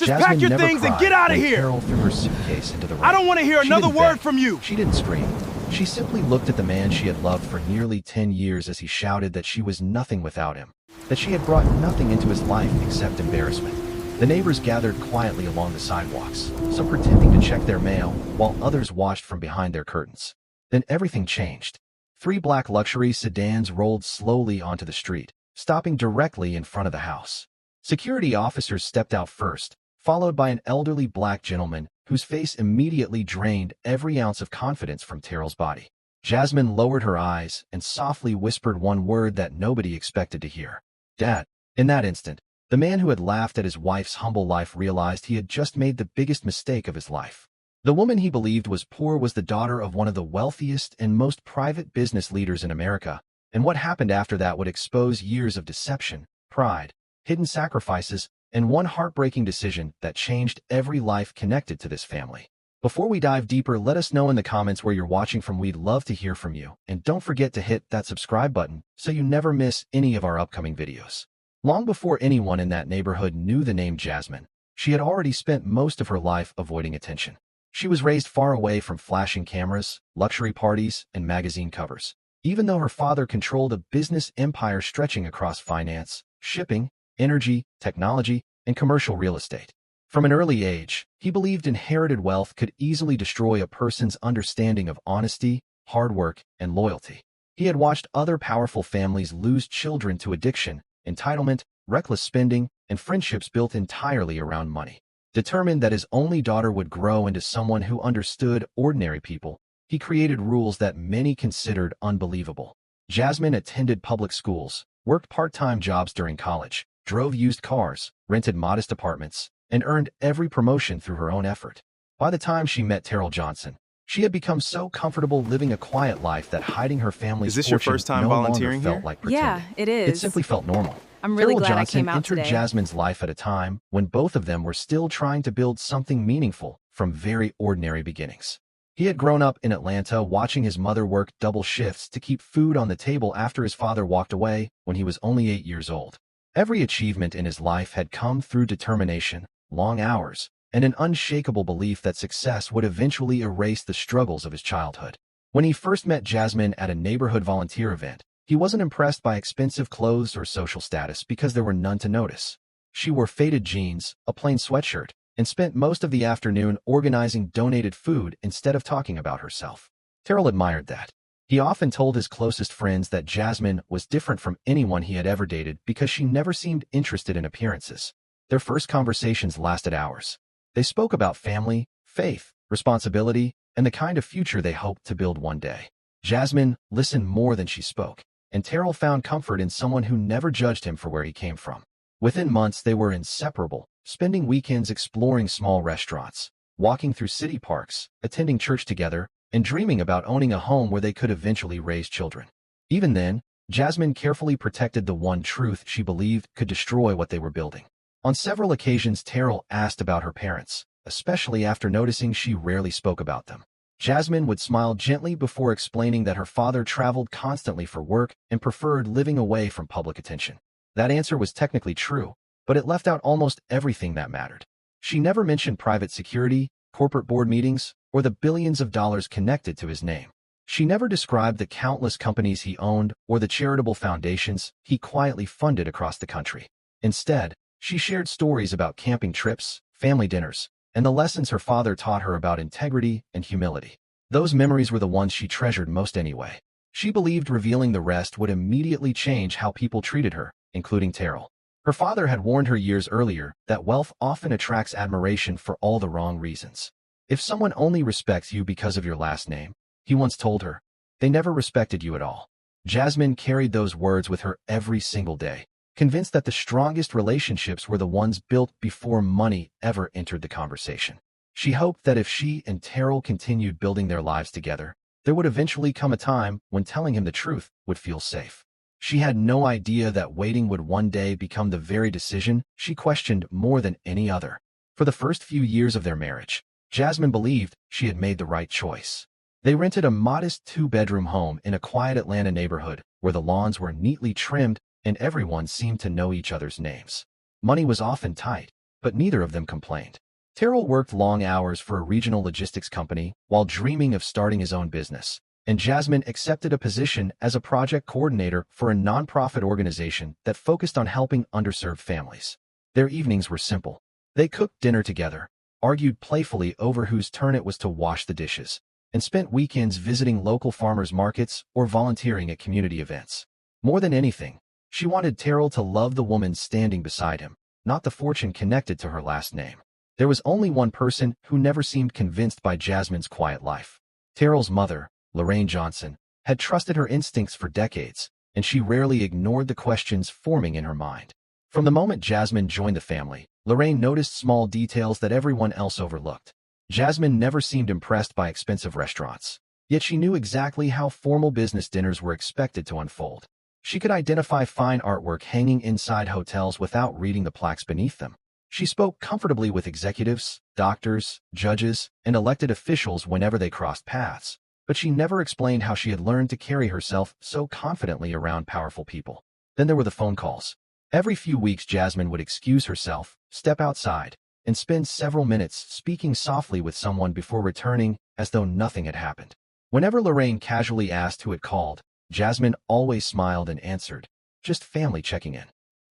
Just Jasmine pack your never things and cried get out of when here! Terrell threw her suitcase into the rain. I don't want to hear She another didn't word beg. from you! She didn't scream. She simply looked at the man she had loved for nearly 10 years as he shouted that she was nothing without him, that she had brought nothing into his life except embarrassment. The neighbors gathered quietly along the sidewalks, some pretending to check their mail, while others watched from behind their curtains. Then everything changed. 3 black luxury sedans rolled slowly onto the street, stopping directly in front of the house. Security officers stepped out first, followed by an elderly black gentleman whose face immediately drained every ounce of confidence from Terrell's body. Jasmine lowered her eyes and softly whispered one word that nobody expected to hear. "Dad." In that instant, the man who had laughed at his wife's humble life realized he had just made the biggest mistake of his life. The woman he believed was poor was the daughter of one of the wealthiest and most private business leaders in America, and what happened after that would expose years of deception, pride, hidden sacrifices, and one heartbreaking decision that changed every life connected to this family. Before we dive deeper, let us know in the comments where you're watching from. We'd love to hear from you, and don't forget to hit that subscribe button so you never miss any of our upcoming videos. Long before anyone in that neighborhood knew the name Jasmine, she had already spent most of her life avoiding attention. She was raised far away from flashing cameras, luxury parties, and magazine covers. Even though her father controlled a business empire stretching across finance, shipping, energy, technology, and commercial real estate. From an early age, he believed inherited wealth could easily destroy a person's understanding of honesty, hard work, and loyalty. He had watched other powerful families lose children to addiction, entitlement, reckless spending, and friendships built entirely around money. Determined that his only daughter would grow into someone who understood ordinary people, he created rules that many considered unbelievable. Jasmine attended public schools, worked part-time jobs during college, drove used cars, rented modest apartments, and earned every promotion through her own effort. By the time she met Terrell Johnson, she had become so comfortable living a quiet life that hiding her family's Is this your fortune first time no volunteering longer felt here? like pretending. Yeah, it is. It simply felt normal. I'm really Terrell glad I Johnson came out entered today. Jasmine's life at a time when both of them were still trying to build something meaningful from very ordinary beginnings. He had grown up in Atlanta watching his mother work double shifts to keep food on the table after his father walked away when he was only 8 years old. Every achievement in his life had come through determination, long hours, and an unshakable belief that success would eventually erase the struggles of his childhood. When he first met Jasmine at a neighborhood volunteer event, he wasn't impressed by expensive clothes or social status because there were none to notice. She wore faded jeans, a plain sweatshirt, and spent most of the afternoon organizing donated food instead of talking about herself. Terrell admired that. He often told his closest friends that Jasmine was different from anyone he had ever dated because she never seemed interested in appearances. Their first conversations lasted hours. They spoke about family, faith, responsibility, and the kind of future they hoped to build one day. Jasmine listened more than she spoke, and Terrell found comfort in someone who never judged him for where he came from. Within months, they were inseparable, spending weekends exploring small restaurants, walking through city parks, attending church together, and dreaming about owning a home where they could eventually raise children. Even then, Jasmine carefully protected the one truth she believed could destroy what they were building. On several occasions, Terrell asked about her parents, especially after noticing she rarely spoke about them. Jasmine would smile gently before explaining that her father traveled constantly for work and preferred living away from public attention. That answer was technically true, but it left out almost everything that mattered. She never mentioned private security, corporate board meetings, or the billions of dollars connected to his name. She never described the countless companies he owned or the charitable foundations he quietly funded across the country. Instead, she shared stories about camping trips, family dinners, and the lessons her father taught her about integrity and humility. Those memories were the ones she treasured most anyway. She believed revealing the rest would immediately change how people treated her, including Terrell. Her father had warned her years earlier that wealth often attracts admiration for all the wrong reasons. If someone only respects you because of your last name, he once told her, they never respected you at all. Jasmine carried those words with her every single day, convinced that the strongest relationships were the ones built before money ever entered the conversation. She hoped that if she and Terrell continued building their lives together, there would eventually come a time when telling him the truth would feel safe. She had no idea that waiting would one day become the very decision she questioned more than any other. For the first few years of their marriage, Jasmine believed she had made the right choice. They rented a modest 2-bedroom home in a quiet Atlanta neighborhood where the lawns were neatly trimmed and everyone seemed to know each other's names. Money was often tight, but neither of them complained. Terrell worked long hours for a regional logistics company while dreaming of starting his own business, and Jasmine accepted a position as a project coordinator for a nonprofit organization that focused on helping underserved families. Their evenings were simple. They cooked dinner together, argued playfully over whose turn it was to wash the dishes, and spent weekends visiting local farmers markets or volunteering at community events. More than anything, she wanted Terrell to love the woman standing beside him, not the fortune connected to her last name. There was only one person who never seemed convinced by Jasmine's quiet life. Terrell's mother, Terrell Johnson, had trusted her instincts for decades, and she rarely ignored the questions forming in her mind. From the moment Jasmine joined the family, Lorraine noticed small details that everyone else overlooked. Jasmine never seemed impressed by expensive restaurants, yet she knew exactly how formal business dinners were expected to unfold. She could identify fine artwork hanging inside hotels without reading the plaques beneath them. She spoke comfortably with executives, doctors, judges, and elected officials whenever they crossed paths, but she never explained how she had learned to carry herself so confidently around powerful people. Then there were the phone calls. Every few weeks, Jasmine would excuse herself, step outside, and spend several minutes speaking softly with someone before returning as though nothing had happened. Whenever Lorraine casually asked who had called, Jasmine always smiled and answered, "Just family checking in."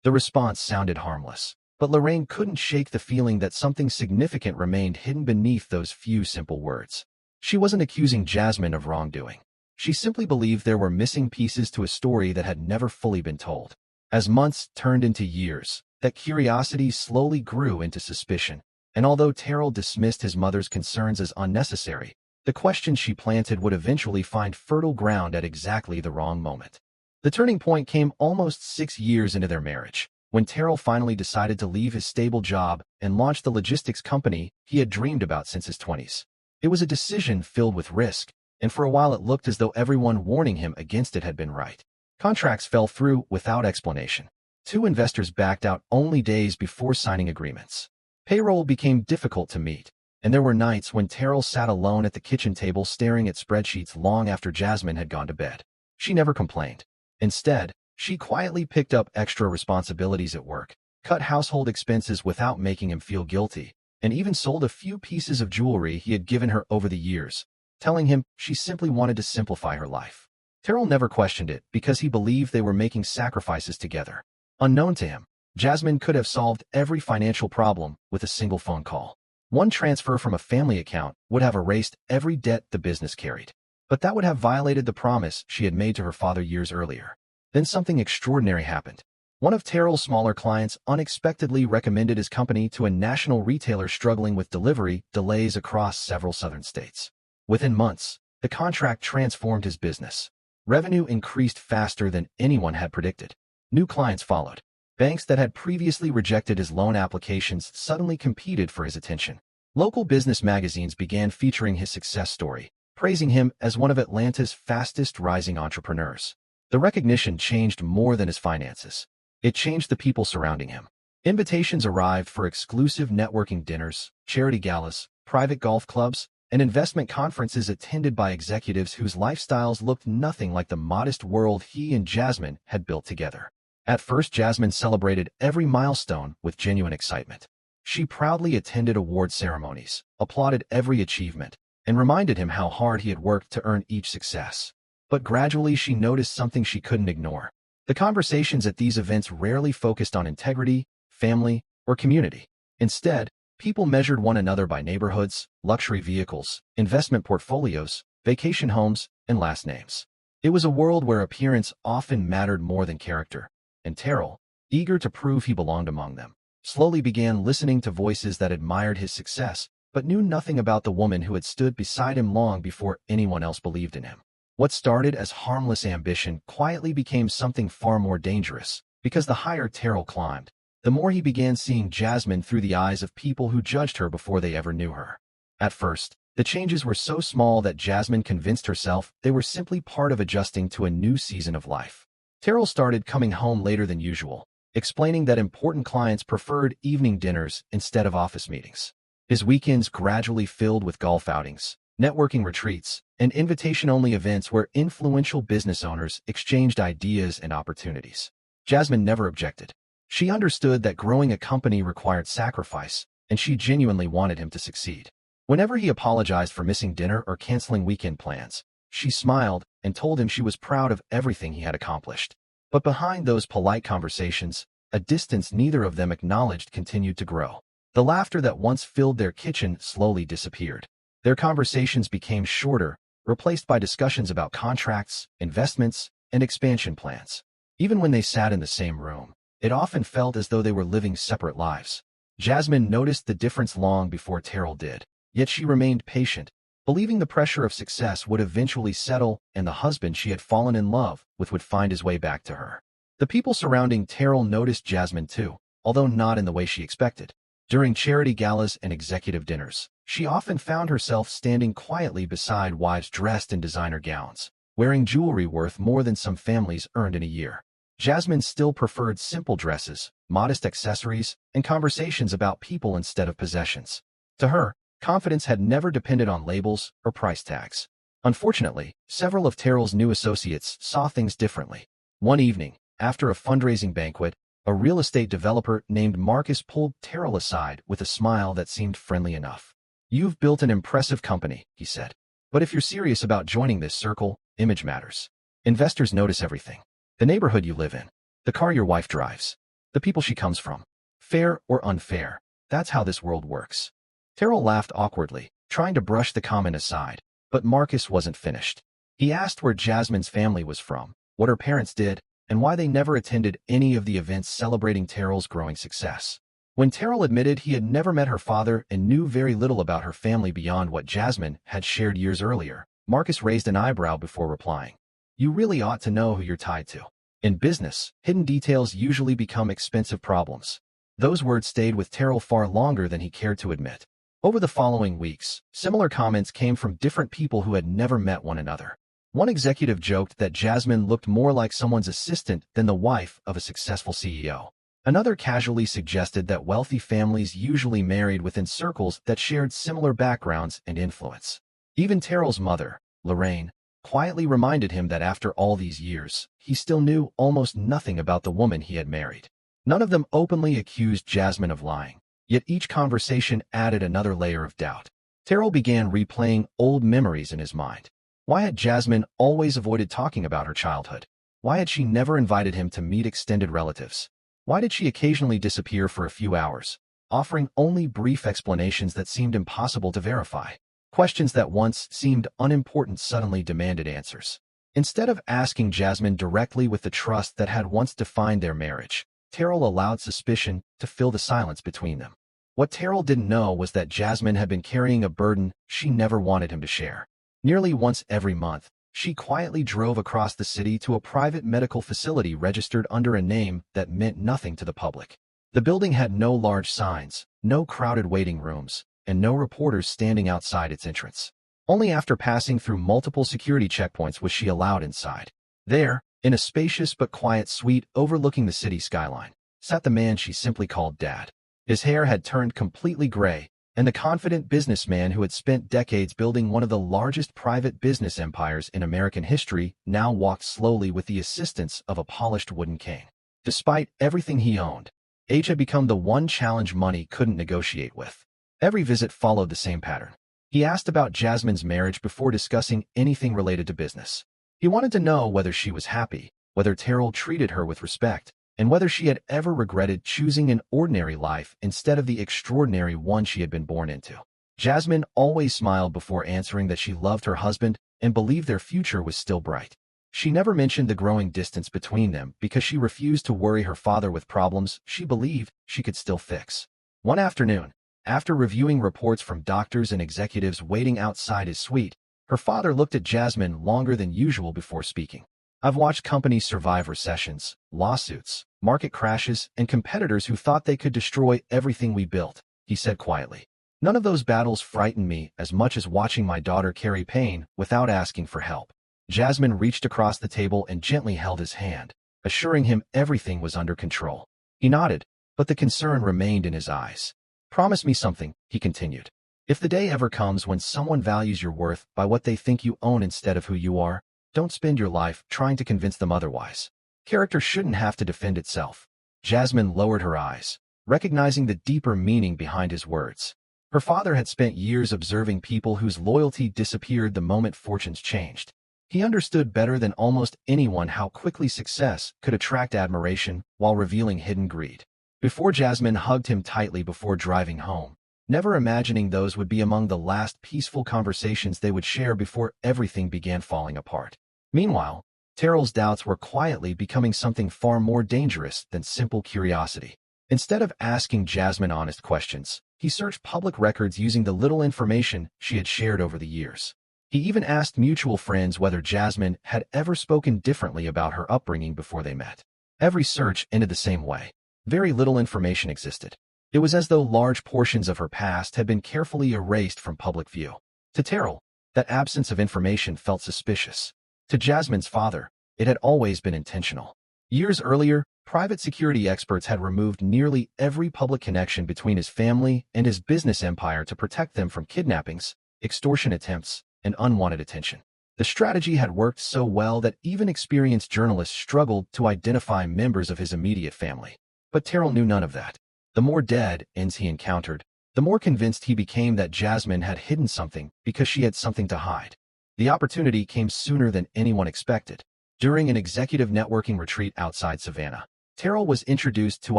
The response sounded harmless, but Lorraine couldn't shake the feeling that something significant remained hidden beneath those few simple words. She wasn't accusing Jasmine of wrongdoing. She simply believed there were missing pieces to a story that had never fully been told. As months turned into years, that curiosity slowly grew into suspicion, and although Terrell dismissed his mother's concerns as unnecessary, the questions she planted would eventually find fertile ground at exactly the wrong moment. The turning point came almost 6 years into their marriage, when Terrell finally decided to leave his stable job and launch the logistics company he had dreamed about since his 20s. It was a decision filled with risk, and for a while it looked as though everyone warning him against it had been right. Contracts fell through without explanation. 2 investors backed out only days before signing agreements. Payroll became difficult to meet, and there were nights when Terrell sat alone at the kitchen table staring at spreadsheets long after Jasmine had gone to bed. She never complained. Instead, she quietly picked up extra responsibilities at work, cut household expenses without making him feel guilty, and even sold a few pieces of jewelry he had given her over the years, telling him she simply wanted to simplify her life. Terrell never questioned it because he believed they were making sacrifices together. Unknown to him, Jasmine could have solved every financial problem with a single phone call. One transfer from a family account would have erased every debt the business carried. But that would have violated the promise she had made to her father years earlier. Then something extraordinary happened. One of Terrell's smaller clients unexpectedly recommended his company to a national retailer struggling with delivery delays across several southern states. Within months, the contract transformed his business. Revenue increased faster than anyone had predicted. New clients followed. Banks that had previously rejected his loan applications suddenly competed for his attention. Local business magazines began featuring his success story, praising him as one of Atlanta's fastest rising entrepreneurs. The recognition changed more than his finances. It changed the people surrounding him. Invitations arrived for exclusive networking dinners, charity galas, private golf clubs, and investment conferences attended by executives whose lifestyles looked nothing like the modest world he and Jasmine had built together. At first, Jasmine celebrated every milestone with genuine excitement. She proudly attended award ceremonies, applauded every achievement, and reminded him how hard he had worked to earn each success. But gradually she noticed something she couldn't ignore. The conversations at these events rarely focused on integrity, family, or community. Instead, people measured one another by neighborhoods, luxury vehicles, investment portfolios, vacation homes, and last names. It was a world where appearance often mattered more than character, and Terrell, eager to prove he belonged among them, slowly began listening to voices that admired his success, but knew nothing about the woman who had stood beside him long before anyone else believed in him. What started as harmless ambition quietly became something far more dangerous, because the higher Terrell climbed, the more he began seeing Jasmine through the eyes of people who judged her before they ever knew her. At first, the changes were so small that Jasmine convinced herself they were simply part of adjusting to a new season of life. Terrell started coming home later than usual, explaining that important clients preferred evening dinners instead of office meetings. His weekends gradually filled with golf outings, networking retreats, and invitation-only events where influential business owners exchanged ideas and opportunities. Jasmine never objected. She understood that growing a company required sacrifice, and she genuinely wanted him to succeed. Whenever he apologized for missing dinner or canceling weekend plans, she smiled and told him she was proud of everything he had accomplished. But behind those polite conversations, a distance neither of them acknowledged continued to grow. The laughter that once filled their kitchen slowly disappeared. Their conversations became shorter, replaced by discussions about contracts, investments, and expansion plans. Even when they sat in the same room, it often felt as though they were living separate lives. Jasmine noticed the difference long before Terrell did, yet she remained patient, believing the pressure of success would eventually settle and the husband she had fallen in love with would find his way back to her. The people surrounding Terrell noticed Jasmine too, although not in the way she expected. During charity galas and executive dinners, she often found herself standing quietly beside wives dressed in designer gowns, wearing jewelry worth more than some families earned in a year. Jasmine still preferred simple dresses, modest accessories, and conversations about people instead of possessions. To her, confidence had never depended on labels or price tags. Unfortunately, several of Terrell's new associates saw things differently. One evening, after a fundraising banquet, a real estate developer named Marcus pulled Terrell aside with a smile that seemed friendly enough. "You've built an impressive company," he said. "But if you're serious about joining this circle, image matters. Investors notice everything. The neighborhood you live in, the car your wife drives, the people she comes from. Fair or unfair, that's how this world works." Terrell laughed awkwardly, trying to brush the comment aside, but Marcus wasn't finished. He asked where Jasmine's family was from, what her parents did, and why they never attended any of the events celebrating Terrell's growing success. When Terrell admitted he had never met her father and knew very little about her family beyond what Jasmine had shared years earlier, Marcus raised an eyebrow before replying. "You really ought to know who you're tied to. In business, hidden details usually become expensive problems." Those words stayed with Terrell far longer than he cared to admit. Over the following weeks, similar comments came from different people who had never met one another. One executive joked that Jasmine looked more like someone's assistant than the wife of a successful CEO. Another casually suggested that wealthy families usually married within circles that shared similar backgrounds and influence. Even Terrell's mother, Lorraine, quietly reminded him that after all these years, he still knew almost nothing about the woman he had married. None of them openly accused Jasmine of lying, yet each conversation added another layer of doubt. Terrell began replaying old memories in his mind. Why had Jasmine always avoided talking about her childhood? Why had she never invited him to meet extended relatives? Why did she occasionally disappear for a few hours, offering only brief explanations that seemed impossible to verify? Questions that once seemed unimportant suddenly demanded answers. Instead of asking Jasmine directly with the trust that had once defined their marriage, Terrell allowed suspicion to fill the silence between them. What Terrell didn't know was that Jasmine had been carrying a burden she never wanted him to share. Nearly once every month, she quietly drove across the city to a private medical facility registered under a name that meant nothing to the public. The building had no large signs, no crowded waiting rooms, and no reporters standing outside its entrance. Only after passing through multiple security checkpoints was she allowed inside. There, in a spacious but quiet suite overlooking the city skyline, sat the man she simply called Dad. His hair had turned completely gray, and the confident businessman who had spent decades building one of the largest private business empires in American history now walked slowly with the assistance of a polished wooden cane. Despite everything he owned, age had become the one challenge money couldn't negotiate with. Every visit followed the same pattern. He asked about Jasmine's marriage before discussing anything related to business. He wanted to know whether she was happy, whether Terrell treated her with respect, and whether she had ever regretted choosing an ordinary life instead of the extraordinary one she had been born into. Jasmine always smiled before answering that she loved her husband and believed their future was still bright. She never mentioned the growing distance between them because she refused to worry her father with problems she believed she could still fix. One afternoon, after reviewing reports from doctors and executives waiting outside his suite, her father looked at Jasmine longer than usual before speaking. "I've watched companies survive recessions, lawsuits, market crashes, and competitors who thought they could destroy everything we built," he said quietly. "None of those battles frightened me as much as watching my daughter carry pain without asking for help." Jasmine reached across the table and gently held his hand, assuring him everything was under control. He nodded, but the concern remained in his eyes. "Promise me something," he continued. "If the day ever comes when someone values your worth by what they think you own instead of who you are, don't spend your life trying to convince them otherwise. Character shouldn't have to defend itself. Jasmine lowered her eyes, recognizing the deeper meaning behind his words. Her father had spent years observing people whose loyalty disappeared the moment fortunes changed. He understood better than almost anyone how quickly success could attract admiration while revealing hidden greed. Before Jasmine hugged him tightly before driving home, never imagining those would be among the last peaceful conversations they would share before everything began falling apart. Meanwhile, Terrell's doubts were quietly becoming something far more dangerous than simple curiosity. Instead of asking Jasmine honest questions, he searched public records using the little information she had shared over the years. He even asked mutual friends whether Jasmine had ever spoken differently about her upbringing before they met. Every search ended the same way. Very little information existed. It was as though large portions of her past had been carefully erased from public view. To Terrell, that absence of information felt suspicious. To Jasmine's father, it had always been intentional. Years earlier, private security experts had removed nearly every public connection between his family and his business empire to protect them from kidnappings, extortion attempts, and unwanted attention. The strategy had worked so well that even experienced journalists struggled to identify members of his immediate family. But Terrell knew none of that. The more dead ends he encountered, the more convinced he became that Jasmine had hidden something because she had something to hide. The opportunity came sooner than anyone expected. During an executive networking retreat outside Savannah, Terrell was introduced to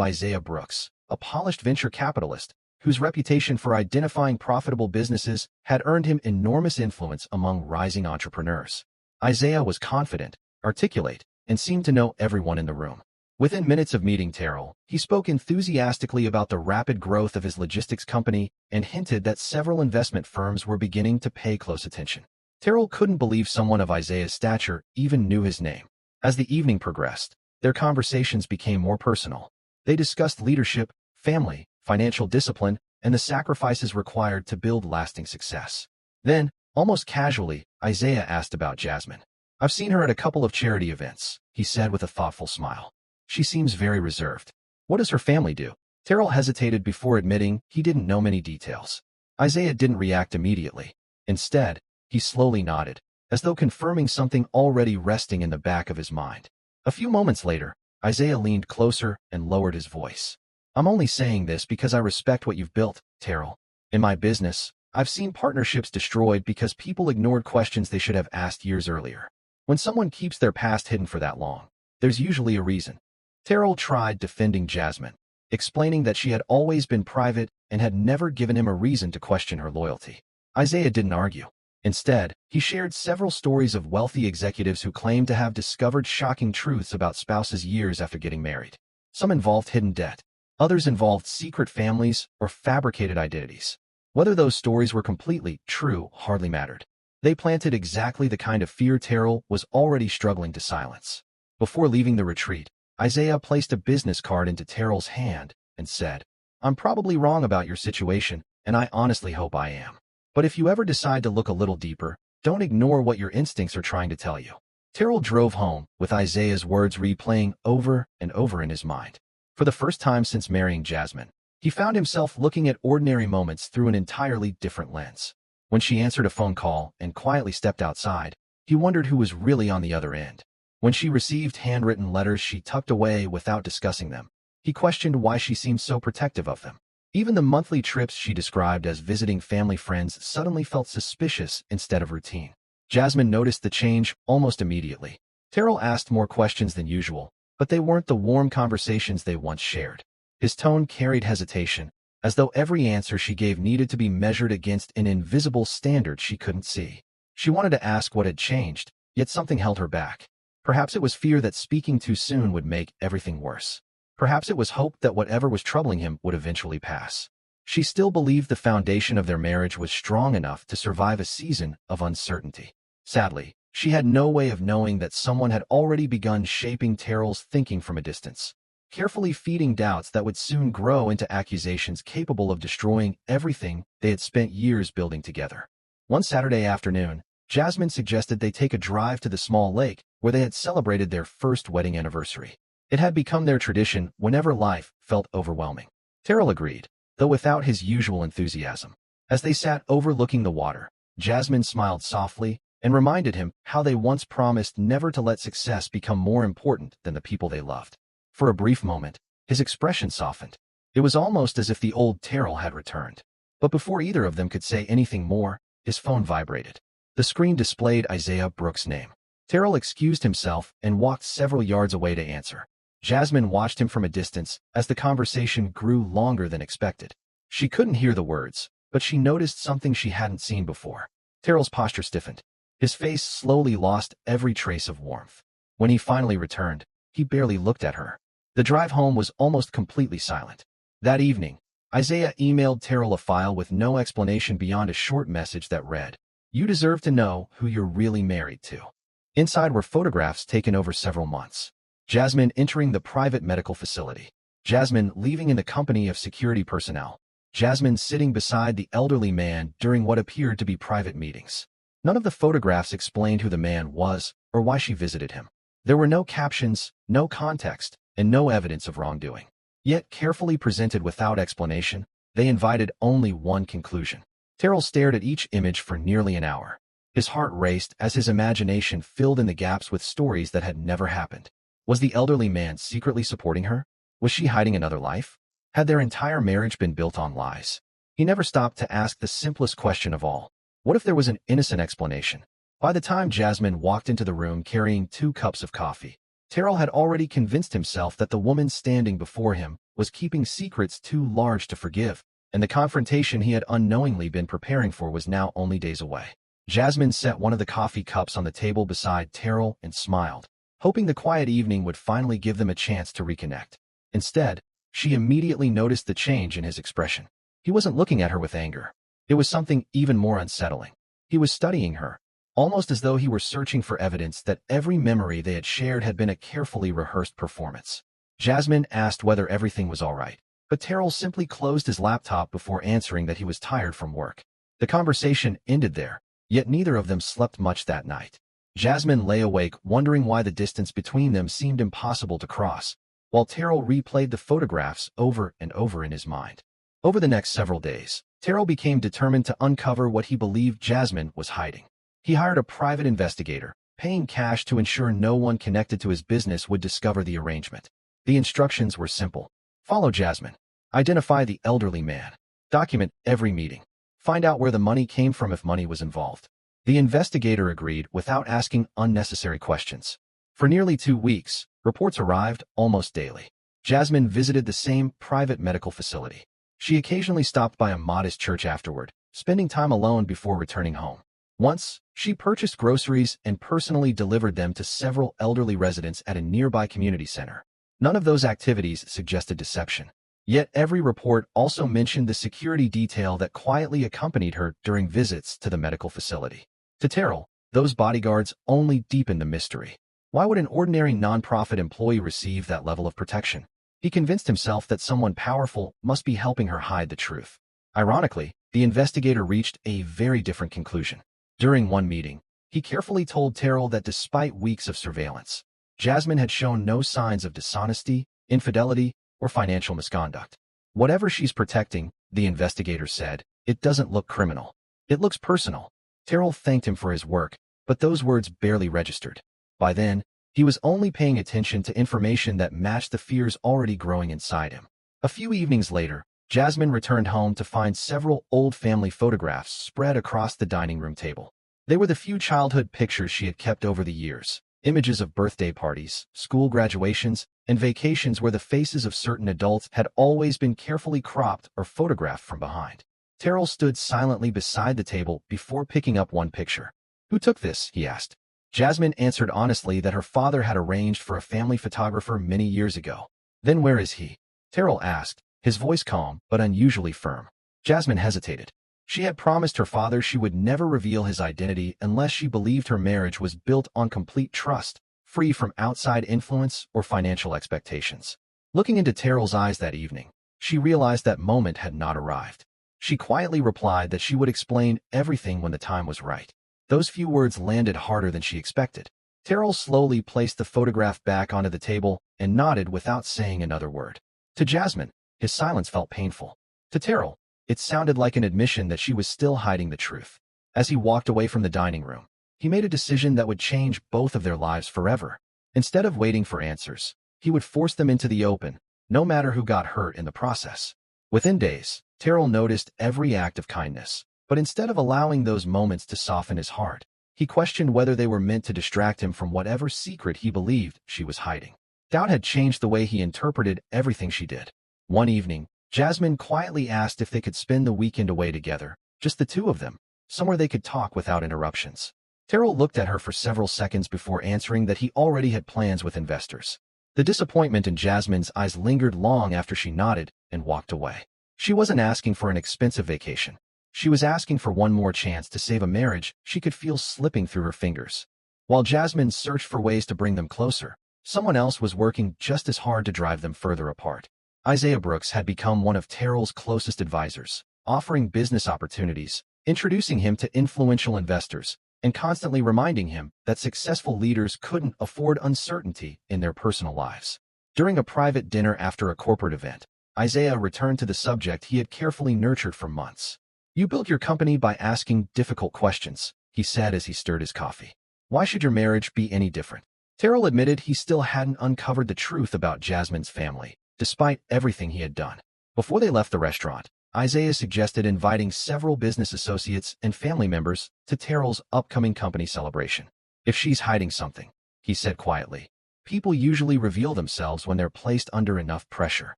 Isaiah Brooks, a polished venture capitalist whose reputation for identifying profitable businesses had earned him enormous influence among rising entrepreneurs. Isaiah was confident, articulate, and seemed to know everyone in the room. Within minutes of meeting Terrell, he spoke enthusiastically about the rapid growth of his logistics company and hinted that several investment firms were beginning to pay close attention. Terrell couldn't believe someone of Isaiah's stature even knew his name. As the evening progressed, their conversations became more personal. They discussed leadership, family, financial discipline, and the sacrifices required to build lasting success. Then, almost casually, Isaiah asked about Jasmine. "I've seen her at a couple of charity events," he said with a thoughtful smile. "She seems very reserved. What does her family do?" Terrell hesitated before admitting he didn't know many details. Isaiah didn't react immediately. Instead, he slowly nodded, as though confirming something already resting in the back of his mind. A few moments later, Isaiah leaned closer and lowered his voice. "I'm only saying this because I respect what you've built, Terrell. In my business, I've seen partnerships destroyed because people ignored questions they should have asked years earlier. When someone keeps their past hidden for that long, there's usually a reason." Terrell tried defending Jasmine, explaining that she had always been private and had never given him a reason to question her loyalty. Isaiah didn't argue. Instead, he shared several stories of wealthy executives who claimed to have discovered shocking truths about spouses years after getting married. Some involved hidden debt. Others involved secret families or fabricated identities. Whether those stories were completely true hardly mattered. They planted exactly the kind of fear Terrell was already struggling to silence. Before leaving the retreat, Isaiah placed a business card into Terrell's hand and said, "I'm probably wrong about your situation, and I honestly hope I am. But if you ever decide to look a little deeper, don't ignore what your instincts are trying to tell you." Terrell drove home, with Isaiah's words replaying over and over in his mind. For the first time since marrying Jasmine, he found himself looking at ordinary moments through an entirely different lens. When she answered a phone call and quietly stepped outside, he wondered who was really on the other end. When she received handwritten letters she tucked away without discussing them, he questioned why she seemed so protective of them. Even the monthly trips she described as visiting family friends suddenly felt suspicious instead of routine. Jasmine noticed the change almost immediately. Terrell asked more questions than usual, but they weren't the warm conversations they once shared. His tone carried hesitation, as though every answer she gave needed to be measured against an invisible standard she couldn't see. She wanted to ask what had changed, yet something held her back. Perhaps it was fear that speaking too soon would make everything worse. Perhaps it was hope that whatever was troubling him would eventually pass. She still believed the foundation of their marriage was strong enough to survive a season of uncertainty. Sadly, she had no way of knowing that someone had already begun shaping Terrell's thinking from a distance, carefully feeding doubts that would soon grow into accusations capable of destroying everything they had spent years building together. One Saturday afternoon, Jasmine suggested they take a drive to the small lake where they had celebrated their first wedding anniversary. It had become their tradition whenever life felt overwhelming. Terrell agreed, though without his usual enthusiasm. As they sat overlooking the water, Jasmine smiled softly and reminded him how they once promised never to let success become more important than the people they loved. For a brief moment, His expression softened. It was almost as if the old Terrell had returned. But before either of them could say anything more, his phone vibrated. The screen displayed Isaiah Brooks' name. Terrell excused himself and walked several yards away to answer. Jasmine watched him from a distance as the conversation grew longer than expected. She couldn't hear the words, but she noticed something she hadn't seen before. Terrell's posture stiffened. His face slowly lost every trace of warmth. When he finally returned, he barely looked at her. The drive home was almost completely silent. That evening, Isaiah emailed Terrell a file with no explanation beyond a short message that read, "You deserve to know who you're really married to." Inside were photographs taken over several months. Jasmine entering the private medical facility. Jasmine leaving in the company of security personnel. Jasmine sitting beside the elderly man during what appeared to be private meetings. None of the photographs explained who the man was or why she visited him. There were no captions, no context, and no evidence of wrongdoing. Yet, carefully presented without explanation, they invited only one conclusion. Terrell stared at each image for nearly an hour. His heart raced as his imagination filled in the gaps with stories that had never happened. Was the elderly man secretly supporting her? Was she hiding another life? Had their entire marriage been built on lies? He never stopped to ask the simplest question of all. What if there was an innocent explanation? By the time Jasmine walked into the room carrying 2 cups of coffee, Terrell had already convinced himself that the woman standing before him was keeping secrets too large to forgive, and the confrontation he had unknowingly been preparing for was now only days away. Jasmine set one of the coffee cups on the table beside Terrell and smiled, hoping the quiet evening would finally give them a chance to reconnect. Instead, she immediately noticed the change in his expression. He wasn't looking at her with anger. It was something even more unsettling. He was studying her, almost as though he were searching for evidence that every memory they had shared had been a carefully rehearsed performance. Jasmine asked whether everything was all right, but Terrell simply closed his laptop before answering that he was tired from work. The conversation ended there, yet neither of them slept much that night. Jasmine lay awake wondering why the distance between them seemed impossible to cross, while Terrell replayed the photographs over and over in his mind. Over the next several days, Terrell became determined to uncover what he believed Jasmine was hiding. He hired a private investigator, paying cash to ensure no one connected to his business would discover the arrangement. The instructions were simple. Follow Jasmine. Identify the elderly man. Document every meeting. Find out where the money came from if money was involved. The investigator agreed without asking unnecessary questions. For nearly 2 weeks, reports arrived almost daily. Jasmine visited the same private medical facility. She occasionally stopped by a modest church afterward, spending time alone before returning home. Once, she purchased groceries and personally delivered them to several elderly residents at a nearby community center. None of those activities suggested deception. Yet every report also mentioned the security detail that quietly accompanied her during visits to the medical facility. To Terrell, those bodyguards only deepened the mystery. Why would an ordinary nonprofit employee receive that level of protection? He convinced himself that someone powerful must be helping her hide the truth. Ironically, the investigator reached a very different conclusion. During one meeting, he carefully told Terrell that despite weeks of surveillance, Jasmine had shown no signs of dishonesty, infidelity, or financial misconduct. Whatever she's protecting, the investigator said, it doesn't look criminal. It looks personal. Terrell thanked him for his work, but those words barely registered. By then, he was only paying attention to information that matched the fears already growing inside him. A few evenings later, Jasmine returned home to find several old family photographs spread across the dining room table. They were the few childhood pictures she had kept over the years, images of birthday parties, school graduations, and vacations where the faces of certain adults had always been carefully cropped or photographed from behind. Terrell stood silently beside the table before picking up one picture. "Who took this?" he asked. Jasmine answered honestly that her father had arranged for a family photographer many years ago. "Then where is he?" Terrell asked, his voice calm but unusually firm. Jasmine hesitated. She had promised her father she would never reveal his identity unless she believed her marriage was built on complete trust, free from outside influence or financial expectations. Looking into Terrell's eyes that evening, she realized that moment had not arrived. She quietly replied that she would explain everything when the time was right. Those few words landed harder than she expected. Terrell slowly placed the photograph back onto the table and nodded without saying another word. To Jasmine, his silence felt painful. To Terrell, it sounded like an admission that she was still hiding the truth. As he walked away from the dining room, he made a decision that would change both of their lives forever. Instead of waiting for answers, he would force them into the open, no matter who got hurt in the process. Within days, Terrell noticed every act of kindness, but instead of allowing those moments to soften his heart, he questioned whether they were meant to distract him from whatever secret he believed she was hiding. Doubt had changed the way he interpreted everything she did. One evening, Jasmine quietly asked if they could spend the weekend away together, just the two of them, somewhere they could talk without interruptions. Terrell looked at her for several seconds before answering that he already had plans with investors. The disappointment in Jasmine's eyes lingered long after she nodded and walked away. She wasn't asking for an expensive vacation. She was asking for one more chance to save a marriage she could feel slipping through her fingers. While Jasmine searched for ways to bring them closer, someone else was working just as hard to drive them further apart. Isaiah Brooks had become one of Terrell's closest advisors, offering business opportunities, introducing him to influential investors, and constantly reminding him that successful leaders couldn't afford uncertainty in their personal lives. During a private dinner after a corporate event, Isaiah returned to the subject he had carefully nurtured for months. "You built your company by asking difficult questions," he said as he stirred his coffee. "Why should your marriage be any different?" Terrell admitted he still hadn't uncovered the truth about Jasmine's family, despite everything he had done. Before they left the restaurant, Isaiah suggested inviting several business associates and family members to Terrell's upcoming company celebration. "If she's hiding something," he said quietly, "people usually reveal themselves when they're placed under enough pressure."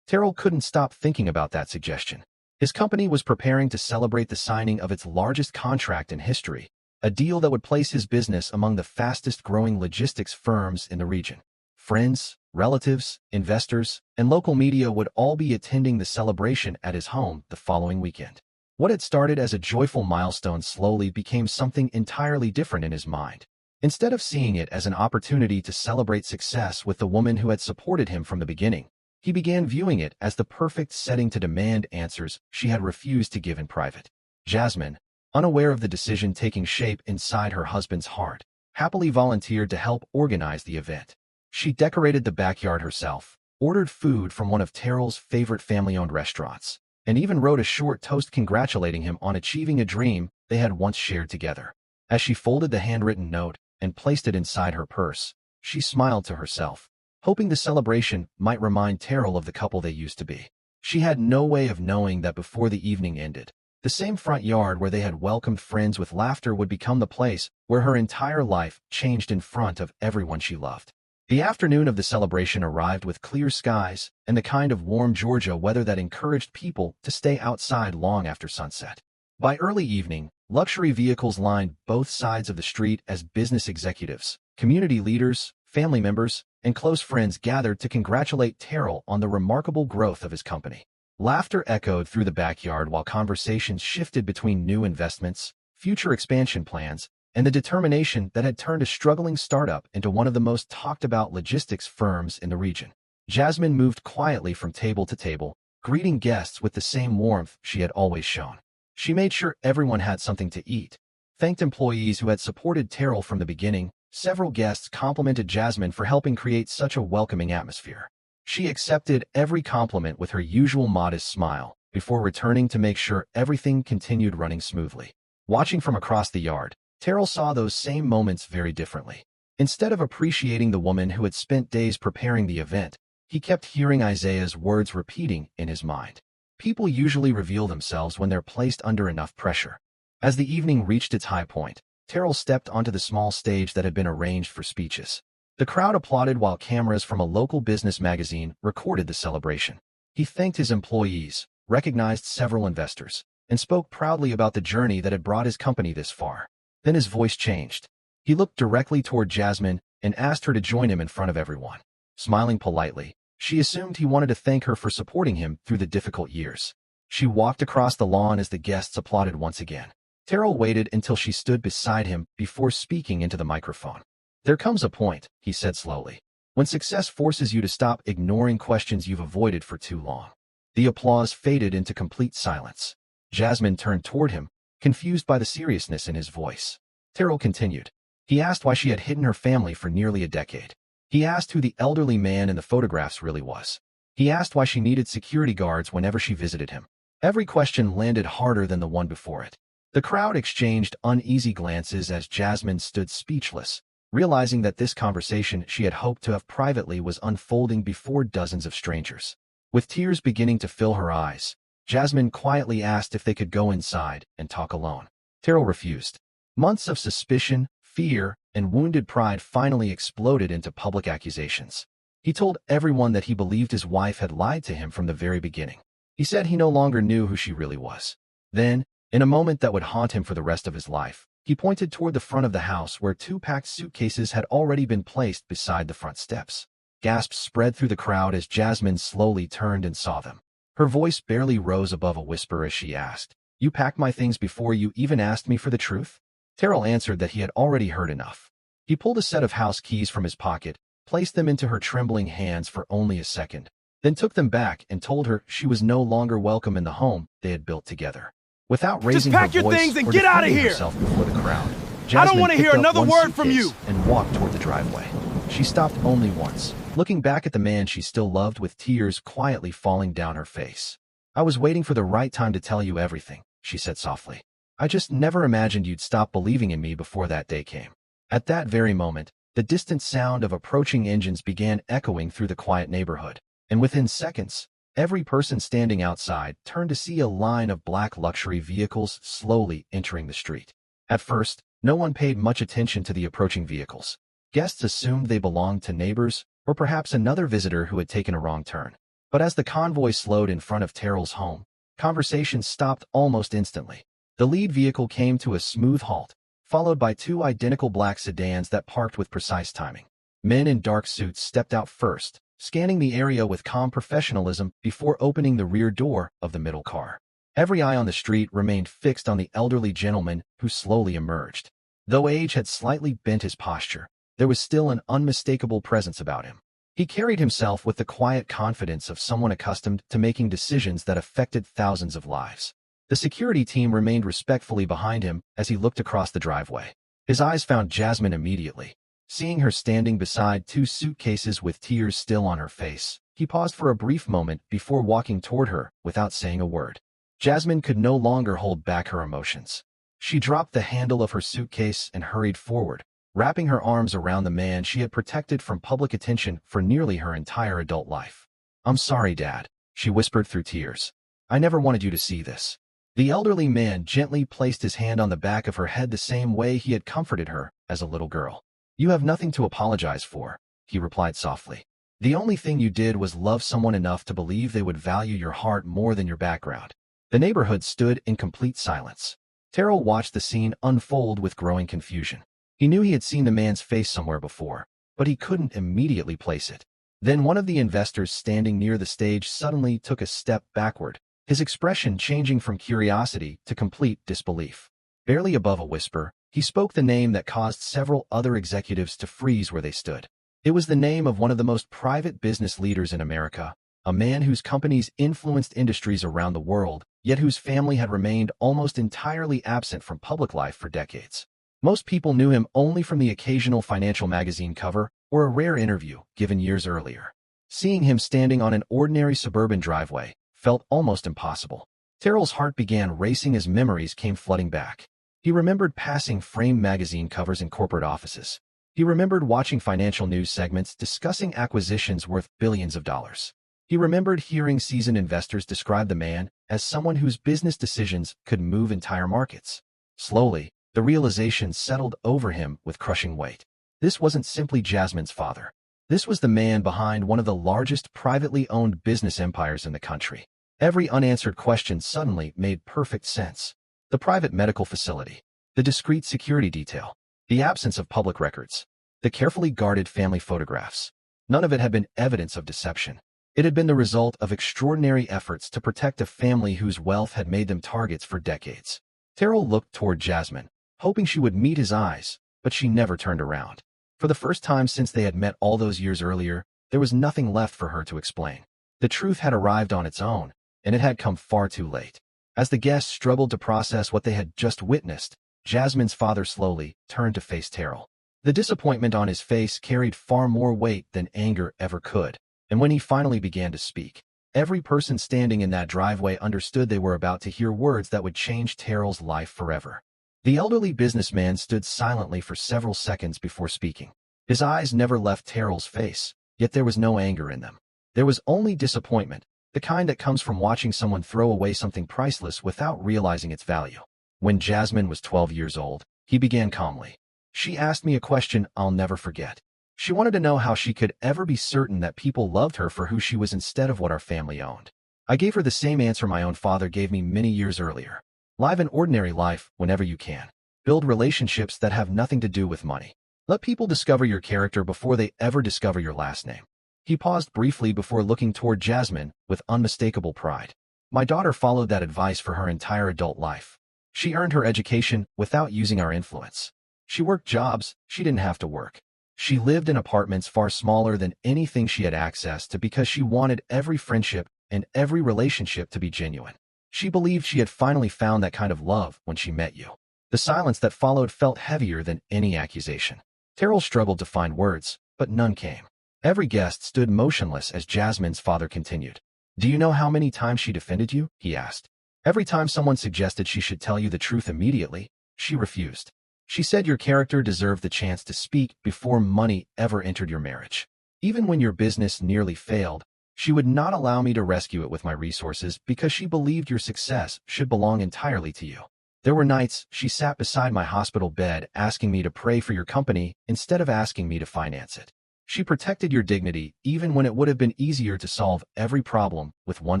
Terrell couldn't stop thinking about that suggestion. His company was preparing to celebrate the signing of its largest contract in history, a deal that would place his business among the fastest-growing logistics firms in the region. Friends, relatives, investors, and local media would all be attending the celebration at his home the following weekend. What had started as a joyful milestone slowly became something entirely different in his mind. Instead of seeing it as an opportunity to celebrate success with the woman who had supported him from the beginning, he began viewing it as the perfect setting to demand answers she had refused to give in private. Jasmine, unaware of the decision taking shape inside her husband's heart, happily volunteered to help organize the event. She decorated the backyard herself, ordered food from one of Terrell's favorite family-owned restaurants, and even wrote a short toast congratulating him on achieving a dream they had once shared together. As she folded the handwritten note and placed it inside her purse, she smiled to herself, hoping the celebration might remind Terrell of the couple they used to be. She had no way of knowing that before the evening ended, the same front yard where they had welcomed friends with laughter would become the place where her entire life changed in front of everyone she loved. The afternoon of the celebration arrived with clear skies and the kind of warm Georgia weather that encouraged people to stay outside long after sunset. By early evening, luxury vehicles lined both sides of the street as business executives, community leaders, family members, and close friends gathered to congratulate Terrell on the remarkable growth of his company. Laughter echoed through the backyard while conversations shifted between new investments, future expansion plans, and the determination that had turned a struggling startup into one of the most talked-about logistics firms in the region. Jasmine moved quietly from table to table, greeting guests with the same warmth she had always shown. She made sure everyone had something to eat, thanked employees who had supported Terrell from the beginning. Several guests complimented Jasmine for helping create such a welcoming atmosphere. She accepted every compliment with her usual modest smile, before returning to make sure everything continued running smoothly. Watching from across the yard, Terrell saw those same moments very differently. Instead of appreciating the woman who had spent days preparing the event, he kept hearing Isaiah's words repeating in his mind. People usually reveal themselves when they're placed under enough pressure. As the evening reached its high point, Terrell stepped onto the small stage that had been arranged for speeches. The crowd applauded while cameras from a local business magazine recorded the celebration. He thanked his employees, recognized several investors, and spoke proudly about the journey that had brought his company this far. Then his voice changed. He looked directly toward Jasmine and asked her to join him in front of everyone. Smiling politely, she assumed he wanted to thank her for supporting him through the difficult years. She walked across the lawn as the guests applauded once again. Terrell waited until she stood beside him before speaking into the microphone. "There comes a point," he said slowly, "when success forces you to stop ignoring questions you've avoided for too long." The applause faded into complete silence. Jasmine turned toward him, confused by the seriousness in his voice. Terrell continued. He asked why she had hidden her family for nearly a decade. He asked who the elderly man in the photographs really was. He asked why she needed security guards whenever she visited him. Every question landed harder than the one before it. The crowd exchanged uneasy glances as Jasmine stood speechless, realizing that this conversation she had hoped to have privately was unfolding before dozens of strangers. With tears beginning to fill her eyes, Jasmine quietly asked if they could go inside and talk alone. Terrell refused. Months of suspicion, fear, and wounded pride finally exploded into public accusations. He told everyone that he believed his wife had lied to him from the very beginning. He said he no longer knew who she really was. Then, in a moment that would haunt him for the rest of his life, he pointed toward the front of the house where 2 packed suitcases had already been placed beside the front steps. Gasps spread through the crowd as Jasmine slowly turned and saw them. Her voice barely rose above a whisper as she asked, "You packed my things before you even asked me for the truth?" Terrell answered that he had already heard enough. He pulled a set of house keys from his pocket, placed them into her trembling hands for only a second, then took them back and told her she was no longer welcome in the home they had built together. Without raising her voice or defending herself before the crowd, Jasmine picked up one suitcase and walked toward the driveway. She stopped only once, looking back at the man she still loved with tears quietly falling down her face. "I was waiting for the right time to tell you everything," she said softly. "I just never imagined you'd stop believing in me before that day came." At that very moment, the distant sound of approaching engines began echoing through the quiet neighborhood, and within seconds, every person standing outside turned to see a line of black luxury vehicles slowly entering the street. At first, no one paid much attention to the approaching vehicles. Guests assumed they belonged to neighbors or perhaps another visitor who had taken a wrong turn. But as the convoy slowed in front of Terrell's home, conversation stopped almost instantly. The lead vehicle came to a smooth halt, followed by 2 identical black sedans that parked with precise timing. Men in dark suits stepped out first, scanning the area with calm professionalism before opening the rear door of the middle car. Every eye on the street remained fixed on the elderly gentleman who slowly emerged. Though age had slightly bent his posture, there was still an unmistakable presence about him. He carried himself with the quiet confidence of someone accustomed to making decisions that affected thousands of lives. The security team remained respectfully behind him as he looked across the driveway. His eyes found Jasmine immediately. Seeing her standing beside 2 suitcases with tears still on her face, he paused for a brief moment before walking toward her without saying a word. Jasmine could no longer hold back her emotions. She dropped the handle of her suitcase and hurried forward, wrapping her arms around the man she had protected from public attention for nearly her entire adult life. "I'm sorry, Dad," she whispered through tears. "I never wanted you to see this." The elderly man gently placed his hand on the back of her head the same way he had comforted her as a little girl. "You have nothing to apologize for," he replied softly. "The only thing you did was love someone enough to believe they would value your heart more than your background." The neighborhood stood in complete silence. Terrell watched the scene unfold with growing confusion. He knew he had seen the man's face somewhere before, but he couldn't immediately place it. Then one of the investors standing near the stage suddenly took a step backward, his expression changing from curiosity to complete disbelief. Barely above a whisper, he spoke the name that caused several other executives to freeze where they stood. It was the name of one of the most private business leaders in America, a man whose companies influenced industries around the world, yet whose family had remained almost entirely absent from public life for decades. Most people knew him only from the occasional financial magazine cover or a rare interview given years earlier. Seeing him standing on an ordinary suburban driveway felt almost impossible. Terrell's heart began racing as memories came flooding back. He remembered passing framed magazine covers in corporate offices. He remembered watching financial news segments discussing acquisitions worth billions of dollars. He remembered hearing seasoned investors describe the man as someone whose business decisions could move entire markets. Slowly, the realization settled over him with crushing weight. This wasn't simply Jasmine's father. This was the man behind one of the largest privately owned business empires in the country. Every unanswered question suddenly made perfect sense. The private medical facility, the discreet security detail, the absence of public records, the carefully guarded family photographs. None of it had been evidence of deception. It had been the result of extraordinary efforts to protect a family whose wealth had made them targets for decades. Terrell looked toward Jasmine, hoping she would meet his eyes, but she never turned around. For the first time since they had met all those years earlier, there was nothing left for her to explain. The truth had arrived on its own, and it had come far too late. As the guests struggled to process what they had just witnessed, Jasmine's father slowly turned to face Terrell. The disappointment on his face carried far more weight than anger ever could, and when he finally began to speak, every person standing in that driveway understood they were about to hear words that would change Terrell's life forever. The elderly businessman stood silently for several seconds before speaking. His eyes never left Terrell's face, yet there was no anger in them. There was only disappointment, the kind that comes from watching someone throw away something priceless without realizing its value. When Jasmine was 12 years old, he began calmly. She asked me a question I'll never forget. She wanted to know how she could ever be certain that people loved her for who she was instead of what our family owned. I gave her the same answer my own father gave me many years earlier. Live an ordinary life whenever you can. Build relationships that have nothing to do with money. Let people discover your character before they ever discover your last name. He paused briefly before looking toward Jasmine with unmistakable pride. My daughter followed that advice for her entire adult life. She earned her education without using our influence. She worked jobs she didn't have to work. She lived in apartments far smaller than anything she had access to because she wanted every friendship and every relationship to be genuine. She believed she had finally found that kind of love when she met you. The silence that followed felt heavier than any accusation. Terrell struggled to find words, but none came. Every guest stood motionless as Jasmine's father continued. Do you know how many times she defended you? He asked. Every time someone suggested she should tell you the truth immediately, she refused. She said your character deserved the chance to speak before money ever entered your marriage. Even when your business nearly failed, she would not allow me to rescue it with my resources because she believed your success should belong entirely to you. There were nights she sat beside my hospital bed asking me to pray for your company instead of asking me to finance it. She protected your dignity even when it would have been easier to solve every problem with one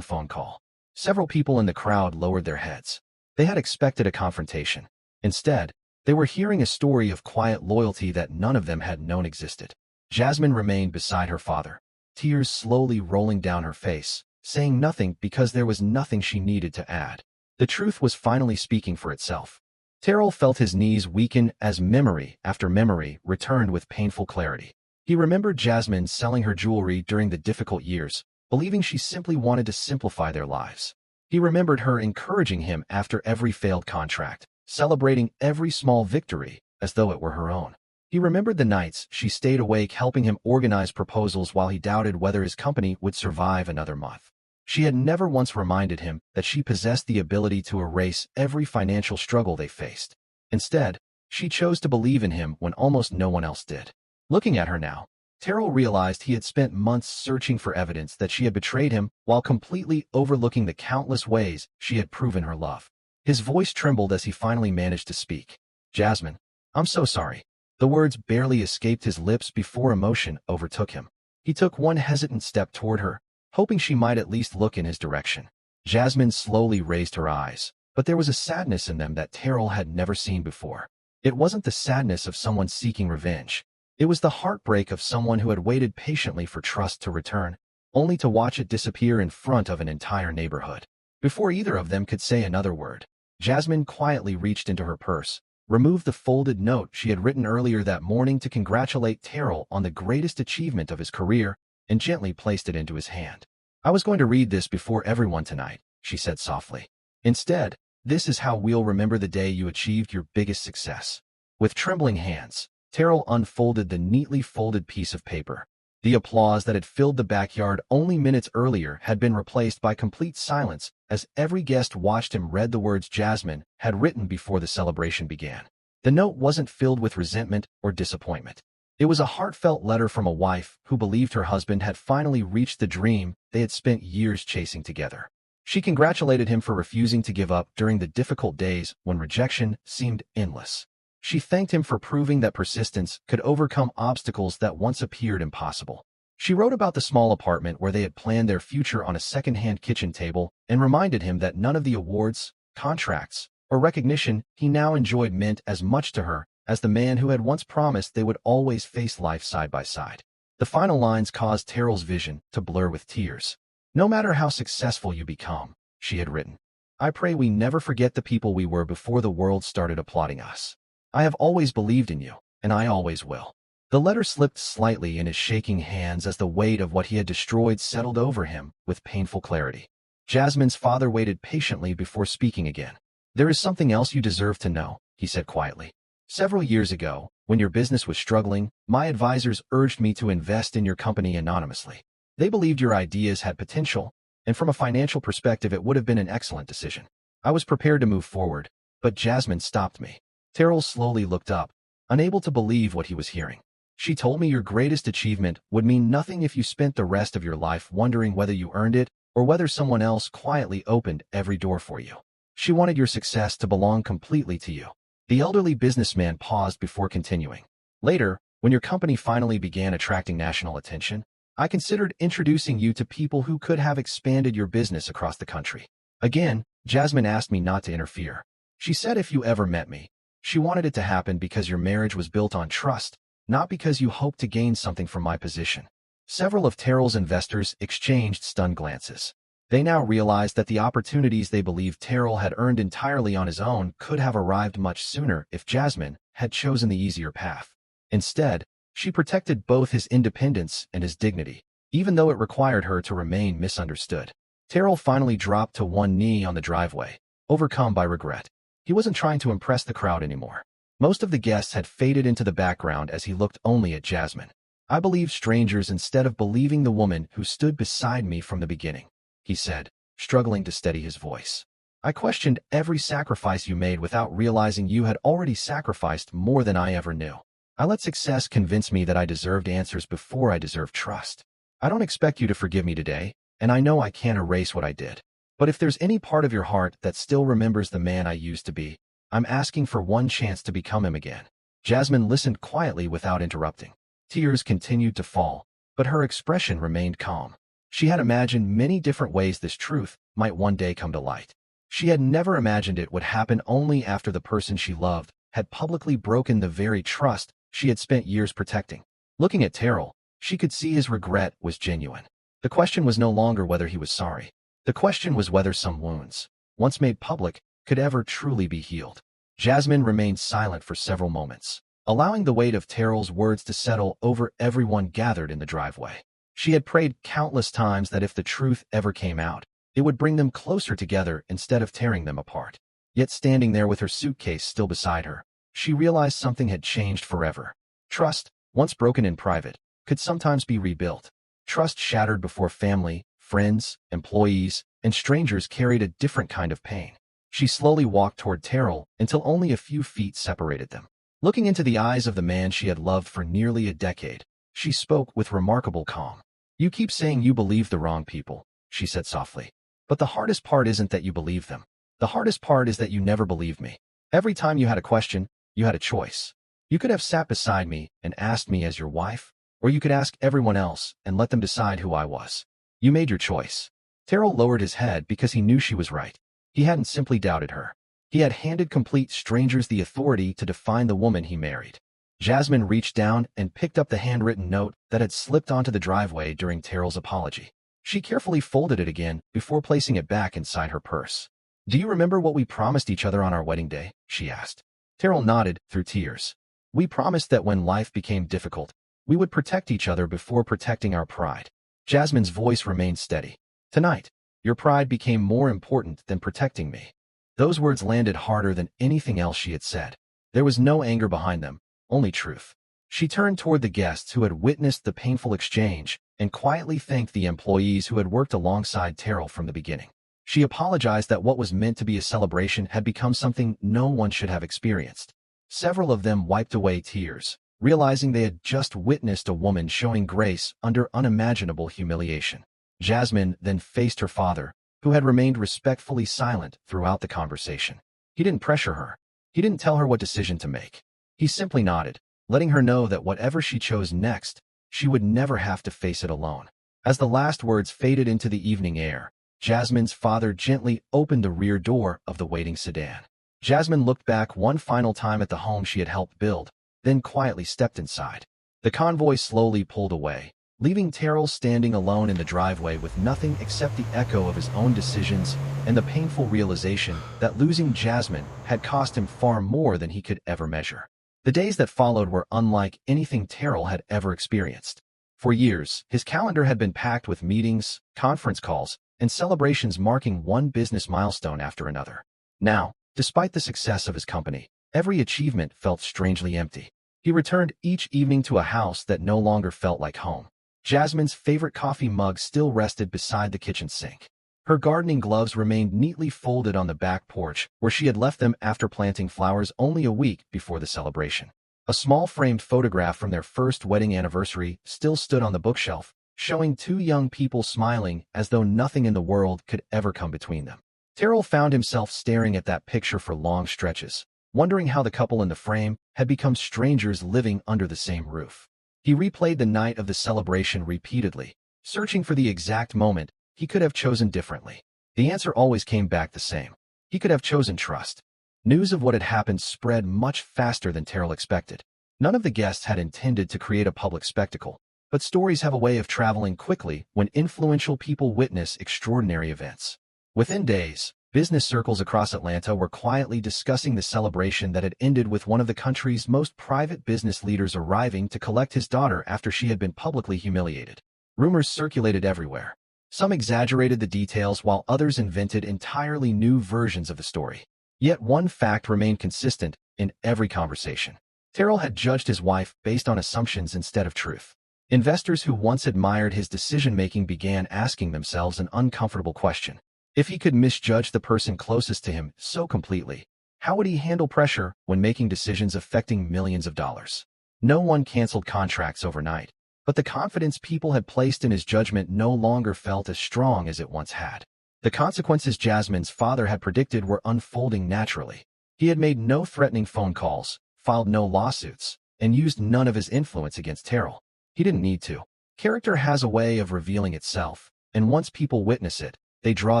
phone call. Several people in the crowd lowered their heads. They had expected a confrontation. Instead, they were hearing a story of quiet loyalty that none of them had known existed. Jasmine remained beside her father, tears slowly rolling down her face, saying nothing because there was nothing she needed to add. The truth was finally speaking for itself. Terrell felt his knees weaken as memory after memory returned with painful clarity. He remembered Jasmine selling her jewelry during the difficult years, believing she simply wanted to simplify their lives. He remembered her encouraging him after every failed contract, celebrating every small victory as though it were her own. He remembered the nights she stayed awake helping him organize proposals while he doubted whether his company would survive another month. She had never once reminded him that she possessed the ability to erase every financial struggle they faced. Instead, she chose to believe in him when almost no one else did. Looking at her now, Terrell realized he had spent months searching for evidence that she had betrayed him while completely overlooking the countless ways she had proven her love. His voice trembled as he finally managed to speak. Jasmine, I'm so sorry. The words barely escaped his lips before emotion overtook him. He took one hesitant step toward her, hoping she might at least look in his direction. Jasmine slowly raised her eyes, but there was a sadness in them that Terrell had never seen before. It wasn't the sadness of someone seeking revenge. It was the heartbreak of someone who had waited patiently for trust to return, only to watch it disappear in front of an entire neighborhood. Before either of them could say another word, Jasmine quietly reached into her purse, removed the folded note she had written earlier that morning to congratulate Terrell on the greatest achievement of his career, and gently placed it into his hand. I was going to read this before everyone tonight, she said softly. Instead, this is how we'll remember the day you achieved your biggest success. With trembling hands, Terrell unfolded the neatly folded piece of paper. The applause that had filled the backyard only minutes earlier had been replaced by complete silence as every guest watched him read the words Jasmine had written before the celebration began. The note wasn't filled with resentment or disappointment. It was a heartfelt letter from a wife who believed her husband had finally reached the dream they had spent years chasing together. She congratulated him for refusing to give up during the difficult days when rejection seemed endless. She thanked him for proving that persistence could overcome obstacles that once appeared impossible. She wrote about the small apartment where they had planned their future on a second-hand kitchen table and reminded him that none of the awards, contracts, or recognition he now enjoyed meant as much to her as the man who had once promised they would always face life side by side. The final lines caused Terrell's vision to blur with tears. No matter how successful you become, she had written, I pray we never forget the people we were before the world started applauding us. I have always believed in you, and I always will. The letter slipped slightly in his shaking hands as the weight of what he had destroyed settled over him with painful clarity. Jasmine's father waited patiently before speaking again. There is something else you deserve to know, he said quietly. Several years ago, when your business was struggling, my advisors urged me to invest in your company anonymously. They believed your ideas had potential, and from a financial perspective it would have been an excellent decision. I was prepared to move forward, but Jasmine stopped me. Terrell slowly looked up, unable to believe what he was hearing. She told me your greatest achievement would mean nothing if you spent the rest of your life wondering whether you earned it or whether someone else quietly opened every door for you. She wanted your success to belong completely to you. The elderly businessman paused before continuing. Later, when your company finally began attracting national attention, I considered introducing you to people who could have expanded your business across the country. Again, Jasmine asked me not to interfere. She said if you ever met me, she wanted it to happen because your marriage was built on trust, not because you hoped to gain something from my position. Several of Terrell's investors exchanged stunned glances. They now realized that the opportunities they believed Terrell had earned entirely on his own could have arrived much sooner if Jasmine had chosen the easier path. Instead, she protected both his independence and his dignity, even though it required her to remain misunderstood. Terrell finally dropped to one knee on the driveway, overcome by regret. He wasn't trying to impress the crowd anymore. Most of the guests had faded into the background as he looked only at Jasmine. I believed strangers instead of believing the woman who stood beside me from the beginning, he said, struggling to steady his voice. I questioned every sacrifice you made without realizing you had already sacrificed more than I ever knew. I let success convince me that I deserved answers before I deserved trust. I don't expect you to forgive me today, and I know I can't erase what I did. But if there's any part of your heart that still remembers the man I used to be, I'm asking for one chance to become him again. Jasmine listened quietly without interrupting. Tears continued to fall, but her expression remained calm. She had imagined many different ways this truth might one day come to light. She had never imagined it would happen only after the person she loved had publicly broken the very trust she had spent years protecting. Looking at Terrell, she could see his regret was genuine. The question was no longer whether he was sorry. The question was whether some wounds, once made public, could ever truly be healed. Jasmine remained silent for several moments, allowing the weight of Terrell's words to settle over everyone gathered in the driveway. She had prayed countless times that if the truth ever came out, it would bring them closer together instead of tearing them apart. Yet standing there with her suitcase still beside her, she realized something had changed forever. Trust, once broken in private, could sometimes be rebuilt. Trust shattered before family, friends, employees, and strangers carried a different kind of pain. She slowly walked toward Terrell until only a few feet separated them. Looking into the eyes of the man she had loved for nearly a decade, she spoke with remarkable calm. You keep saying you believe the wrong people, she said softly. But the hardest part isn't that you believe them. The hardest part is that you never believed me. Every time you had a question, you had a choice. You could have sat beside me and asked me as your wife, or you could ask everyone else and let them decide who I was. You made your choice. Terrell lowered his head because he knew she was right. He hadn't simply doubted her. He had handed complete strangers the authority to define the woman he married. Jasmine reached down and picked up the handwritten note that had slipped onto the driveway during Terrell's apology. She carefully folded it again before placing it back inside her purse. Do you remember what we promised each other on our wedding day? She asked. Terrell nodded through tears. We promised that when life became difficult, we would protect each other before protecting our pride. Jasmine's voice remained steady. Tonight, your pride became more important than protecting me. Those words landed harder than anything else she had said. There was no anger behind them, only truth. She turned toward the guests who had witnessed the painful exchange and quietly thanked the employees who had worked alongside Terrell from the beginning. She apologized that what was meant to be a celebration had become something no one should have experienced. Several of them wiped away tears, realizing they had just witnessed a woman showing grace under unimaginable humiliation. Jasmine then faced her father, who had remained respectfully silent throughout the conversation. He didn't pressure her. He didn't tell her what decision to make. He simply nodded, letting her know that whatever she chose next, she would never have to face it alone. As the last words faded into the evening air, Jasmine's father gently opened the rear door of the waiting sedan. Jasmine looked back one final time at the home she had helped build, then quietly stepped inside. The convoy slowly pulled away, leaving Terrell standing alone in the driveway with nothing except the echo of his own decisions and the painful realization that losing Jasmine had cost him far more than he could ever measure. The days that followed were unlike anything Terrell had ever experienced. For years, his calendar had been packed with meetings, conference calls, and celebrations marking one business milestone after another. Now, despite the success of his company, every achievement felt strangely empty. He returned each evening to a house that no longer felt like home. Jasmine's favorite coffee mug still rested beside the kitchen sink. Her gardening gloves remained neatly folded on the back porch, where she had left them after planting flowers only a week before the celebration. A small framed photograph from their first wedding anniversary still stood on the bookshelf, showing two young people smiling as though nothing in the world could ever come between them. Terrell found himself staring at that picture for long stretches, wondering how the couple in the frame had become strangers living under the same roof. He replayed the night of the celebration repeatedly, searching for the exact moment he could have chosen differently. The answer always came back the same. He could have chosen trust. News of what had happened spread much faster than Terrell expected. None of the guests had intended to create a public spectacle, but stories have a way of traveling quickly when influential people witness extraordinary events. Within days, business circles across Atlanta were quietly discussing the celebration that had ended with one of the country's most private business leaders arriving to collect his daughter after she had been publicly humiliated. Rumors circulated everywhere. Some exaggerated the details while others invented entirely new versions of the story. Yet one fact remained consistent in every conversation. Terrell had judged his wife based on assumptions instead of truth. Investors who once admired his decision-making began asking themselves an uncomfortable question. If he could misjudge the person closest to him so completely, how would he handle pressure when making decisions affecting millions of dollars? No one canceled contracts overnight, but the confidence people had placed in his judgment no longer felt as strong as it once had. The consequences Jasmine's father had predicted were unfolding naturally. He had made no threatening phone calls, filed no lawsuits, and used none of his influence against Terrell. He didn't need to. Character has a way of revealing itself, and once people witness it, they draw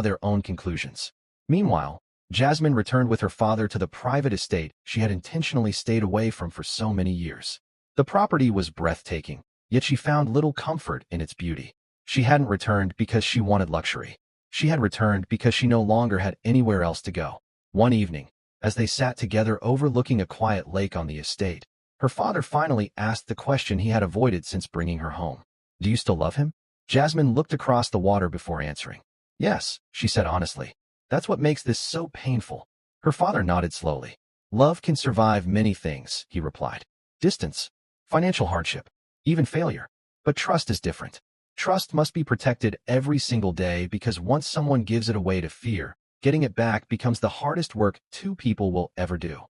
their own conclusions. Meanwhile, Jasmine returned with her father to the private estate she had intentionally stayed away from for so many years. The property was breathtaking, yet she found little comfort in its beauty. She hadn't returned because she wanted luxury. She had returned because she no longer had anywhere else to go. One evening, as they sat together overlooking a quiet lake on the estate, her father finally asked the question he had avoided since bringing her home. "Do you still love him?" Jasmine looked across the water before answering. "Yes," she said honestly. "That's what makes this so painful." Her father nodded slowly. "Love can survive many things," he replied. "Distance, financial hardship, even failure. But trust is different. Trust must be protected every single day because once someone gives it away to fear, getting it back becomes the hardest work two people will ever do."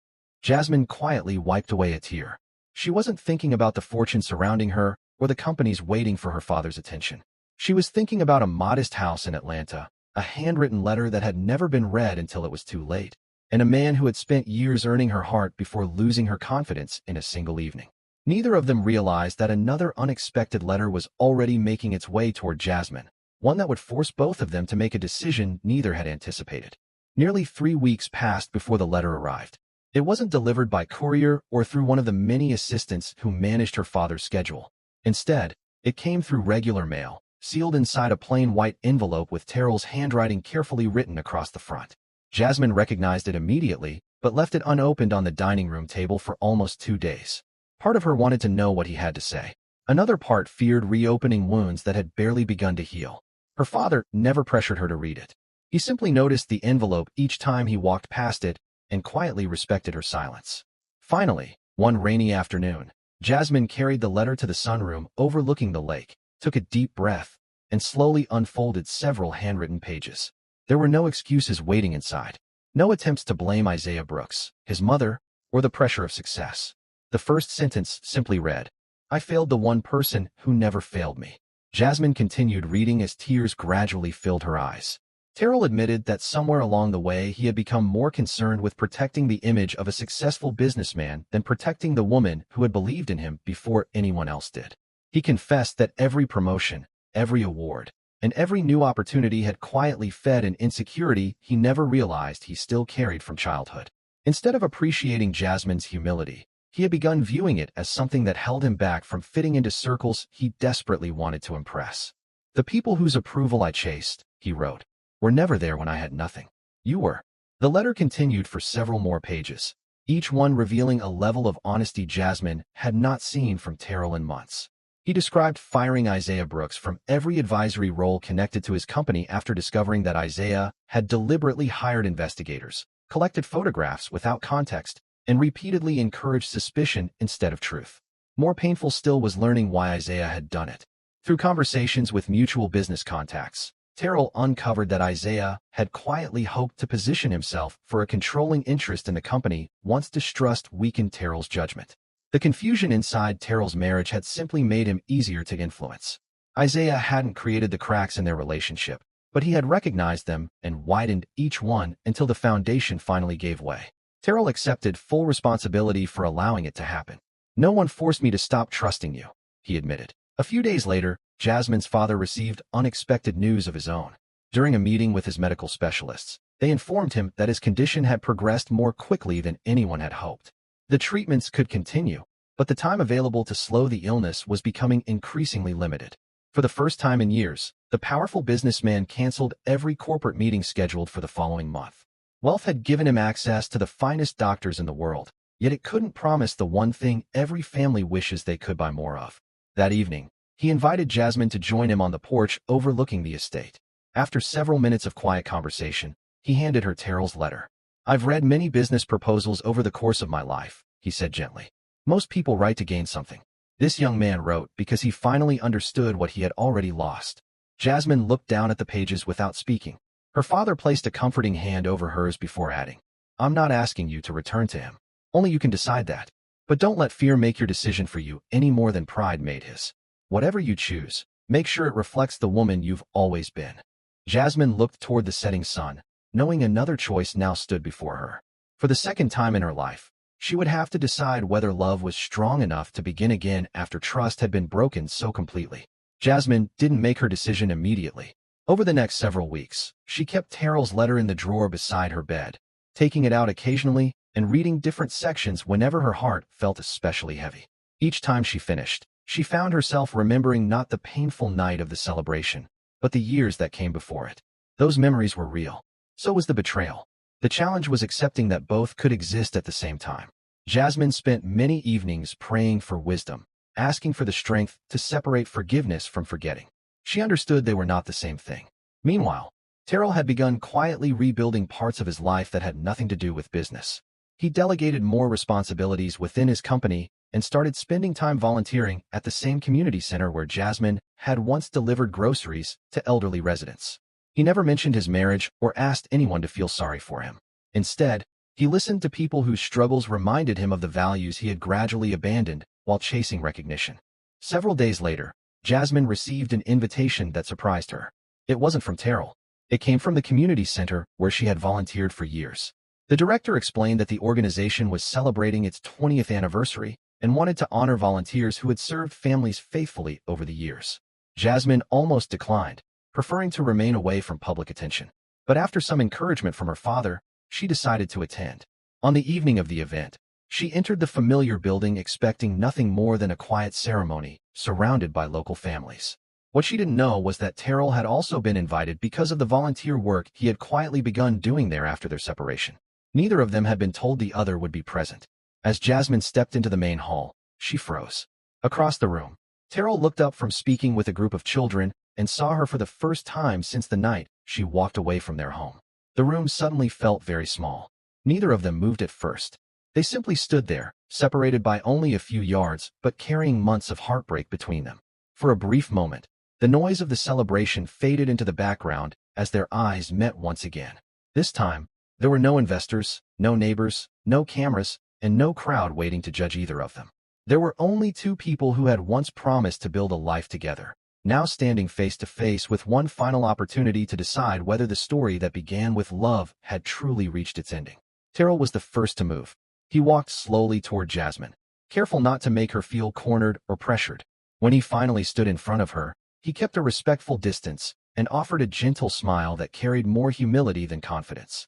Jasmine quietly wiped away a tear. She wasn't thinking about the fortune surrounding her or the companies waiting for her father's attention. She was thinking about a modest house in Atlanta, a handwritten letter that had never been read until it was too late, and a man who had spent years earning her heart before losing her confidence in a single evening. Neither of them realized that another unexpected letter was already making its way toward Jasmine, one that would force both of them to make a decision neither had anticipated. Nearly 3 weeks passed before the letter arrived. It wasn't delivered by courier or through one of the many assistants who managed her father's schedule. Instead, it came through regular mail, sealed inside a plain white envelope with Terrell's handwriting carefully written across the front. Jasmine recognized it immediately, but left it unopened on the dining room table for almost 2 days. Part of her wanted to know what he had to say. Another part feared reopening wounds that had barely begun to heal. Her father never pressured her to read it. He simply noticed the envelope each time he walked past it and quietly respected her silence. Finally, one rainy afternoon, Jasmine carried the letter to the sunroom overlooking the lake, took a deep breath, and slowly unfolded several handwritten pages. There were no excuses waiting inside. No attempts to blame Isaiah Brooks, his mother, or the pressure of success. The first sentence simply read, "I failed the one person who never failed me." Jasmine continued reading as tears gradually filled her eyes. Terrell admitted that somewhere along the way he had become more concerned with protecting the image of a successful businessman than protecting the woman who had believed in him before anyone else did. He confessed that every promotion, every award, and every new opportunity had quietly fed an insecurity he never realized he still carried from childhood. Instead of appreciating Jasmine's humility, he had begun viewing it as something that held him back from fitting into circles he desperately wanted to impress. "The people whose approval I chased," he wrote, "were never there when I had nothing. You were." The letter continued for several more pages, each one revealing a level of honesty Jasmine had not seen from Terrell in months. He described firing Isaiah Brooks from every advisory role connected to his company after discovering that Isaiah had deliberately hired investigators, collected photographs without context, and repeatedly encouraged suspicion instead of truth. More painful still was learning why Isaiah had done it. Through conversations with mutual business contacts, Terrell uncovered that Isaiah had quietly hoped to position himself for a controlling interest in the company once distrust weakened Terrell's judgment. The confusion inside Terrell's marriage had simply made him easier to influence. Isaiah hadn't created the cracks in their relationship, but he had recognized them and widened each one until the foundation finally gave way. Terrell accepted full responsibility for allowing it to happen. "No one forced me to stop trusting you," he admitted. A few days later, Jasmine's father received unexpected news of his own. During a meeting with his medical specialists, they informed him that his condition had progressed more quickly than anyone had hoped. The treatments could continue, but the time available to slow the illness was becoming increasingly limited. For the first time in years, the powerful businessman canceled every corporate meeting scheduled for the following month. Wealth had given him access to the finest doctors in the world, yet it couldn't promise the one thing every family wishes they could buy more of. That evening, he invited Jasmine to join him on the porch overlooking the estate. After several minutes of quiet conversation, he handed her Terrell's letter. "I've read many business proposals over the course of my life," he said gently. "Most people write to gain something. This young man wrote because he finally understood what he had already lost." Jasmine looked down at the pages without speaking. Her father placed a comforting hand over hers before adding, "I'm not asking you to return to him. Only you can decide that. But don't let fear make your decision for you any more than pride made his. Whatever you choose, make sure it reflects the woman you've always been." Jasmine looked toward the setting sun, knowing another choice now stood before her. For the second time in her life, she would have to decide whether love was strong enough to begin again after trust had been broken so completely. Jasmine didn't make her decision immediately. Over the next several weeks, she kept Terrell's letter in the drawer beside her bed, taking it out occasionally and reading different sections whenever her heart felt especially heavy. Each time she finished, she found herself remembering not the painful night of the celebration, but the years that came before it. Those memories were real. So was the betrayal. The challenge was accepting that both could exist at the same time. Jasmine spent many evenings praying for wisdom, asking for the strength to separate forgiveness from forgetting. She understood they were not the same thing. Meanwhile, Terrell had begun quietly rebuilding parts of his life that had nothing to do with business. He delegated more responsibilities within his company and started spending time volunteering at the same community center where Jasmine had once delivered groceries to elderly residents. He never mentioned his marriage or asked anyone to feel sorry for him. Instead, he listened to people whose struggles reminded him of the values he had gradually abandoned while chasing recognition. Several days later, Jasmine received an invitation that surprised her. It wasn't from Terrell. It came from the community center where she had volunteered for years. The director explained that the organization was celebrating its 20th anniversary and wanted to honor volunteers who had served families faithfully over the years. Jasmine almost declined, preferring to remain away from public attention. But after some encouragement from her father, she decided to attend. On the evening of the event, she entered the familiar building expecting nothing more than a quiet ceremony, surrounded by local families. What she didn't know was that Terrell had also been invited because of the volunteer work he had quietly begun doing there after their separation. Neither of them had been told the other would be present. As Jasmine stepped into the main hall, she froze. Across the room, Terrell looked up from speaking with a group of children and saw her for the first time since the night she walked away from their home. The room suddenly felt very small. Neither of them moved at first. They simply stood there, separated by only a few yards, but carrying months of heartbreak between them. For a brief moment, the noise of the celebration faded into the background as their eyes met once again. This time, there were no investors, no neighbors, no cameras, and no crowd waiting to judge either of them. There were only two people who had once promised to build a life together, now standing face to face with one final opportunity to decide whether the story that began with love had truly reached its ending. Terrell was the first to move. He walked slowly toward Jasmine, careful not to make her feel cornered or pressured. When he finally stood in front of her, he kept a respectful distance and offered a gentle smile that carried more humility than confidence.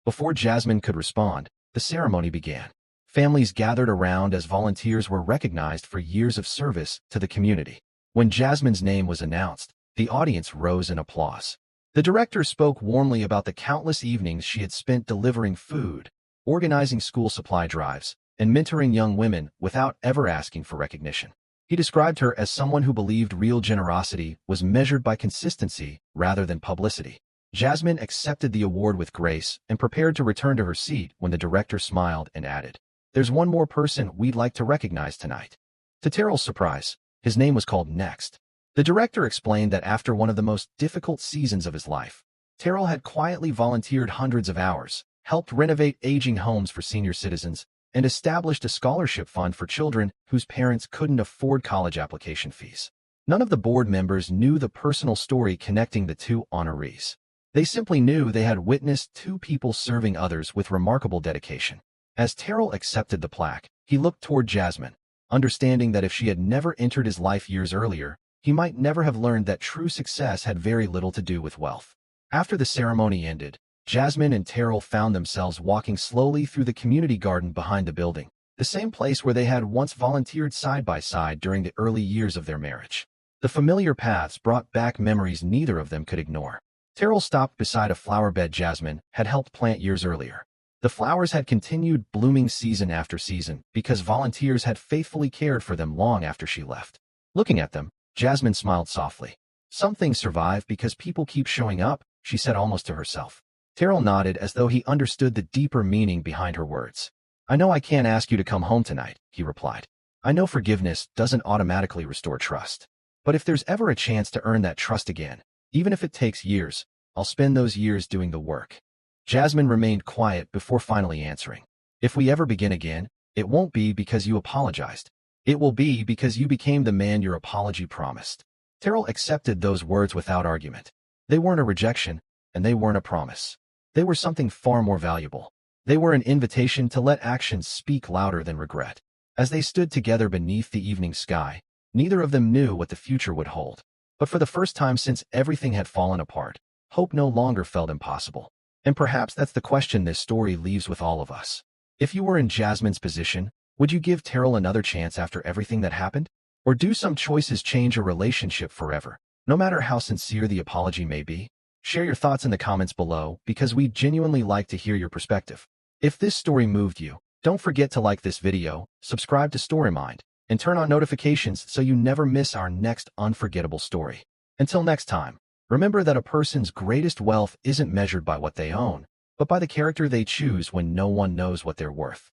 Before Jasmine could respond, the ceremony began. Families gathered around as volunteers were recognized for years of service to the community. When Jasmine's name was announced, the audience rose in applause. The director spoke warmly about the countless evenings she had spent delivering food, organizing school supply drives, and mentoring young women without ever asking for recognition. He described her as someone who believed real generosity was measured by consistency rather than publicity. Jasmine accepted the award with grace and prepared to return to her seat when the director smiled and added, "There's one more person we'd like to recognize tonight." To Terrell's surprise, his name was called next. The director explained that after one of the most difficult seasons of his life, Terrell had quietly volunteered hundreds of hours, helped renovate aging homes for senior citizens, and established a scholarship fund for children whose parents couldn't afford college application fees. None of the board members knew the personal story connecting the two honorees. They simply knew they had witnessed two people serving others with remarkable dedication. As Terrell accepted the plaque, he looked toward Jasmine, understanding that if she had never entered his life years earlier, he might never have learned that true success had very little to do with wealth. After the ceremony ended, Jasmine and Terrell found themselves walking slowly through the community garden behind the building, the same place where they had once volunteered side by side during the early years of their marriage. The familiar paths brought back memories neither of them could ignore. Terrell stopped beside a flower bed Jasmine had helped plant years earlier. The flowers had continued blooming season after season because volunteers had faithfully cared for them long after she left. Looking at them, Jasmine smiled softly. "Some things survive because people keep showing up," she said almost to herself. Terrell nodded as though he understood the deeper meaning behind her words. "I know I can't ask you to come home tonight," he replied. "I know forgiveness doesn't automatically restore trust. But if there's ever a chance to earn that trust again, even if it takes years, I'll spend those years doing the work." Jasmine remained quiet before finally answering. "If we ever begin again, it won't be because you apologized. It will be because you became the man your apology promised." Terrell accepted those words without argument. They weren't a rejection, and they weren't a promise. They were something far more valuable. They were an invitation to let actions speak louder than regret. As they stood together beneath the evening sky, neither of them knew what the future would hold. But for the first time since everything had fallen apart, hope no longer felt impossible. And perhaps that's the question this story leaves with all of us. If you were in Jasmine's position, would you give Terrell another chance after everything that happened? Or do some choices change a relationship forever, no matter how sincere the apology may be? Share your thoughts in the comments below because we genuinely like to hear your perspective. If this story moved you, don't forget to like this video, subscribe to StoryMind, and turn on notifications so you never miss our next unforgettable story. Until next time, remember that a person's greatest wealth isn't measured by what they own, but by the character they choose when no one knows what they're worth.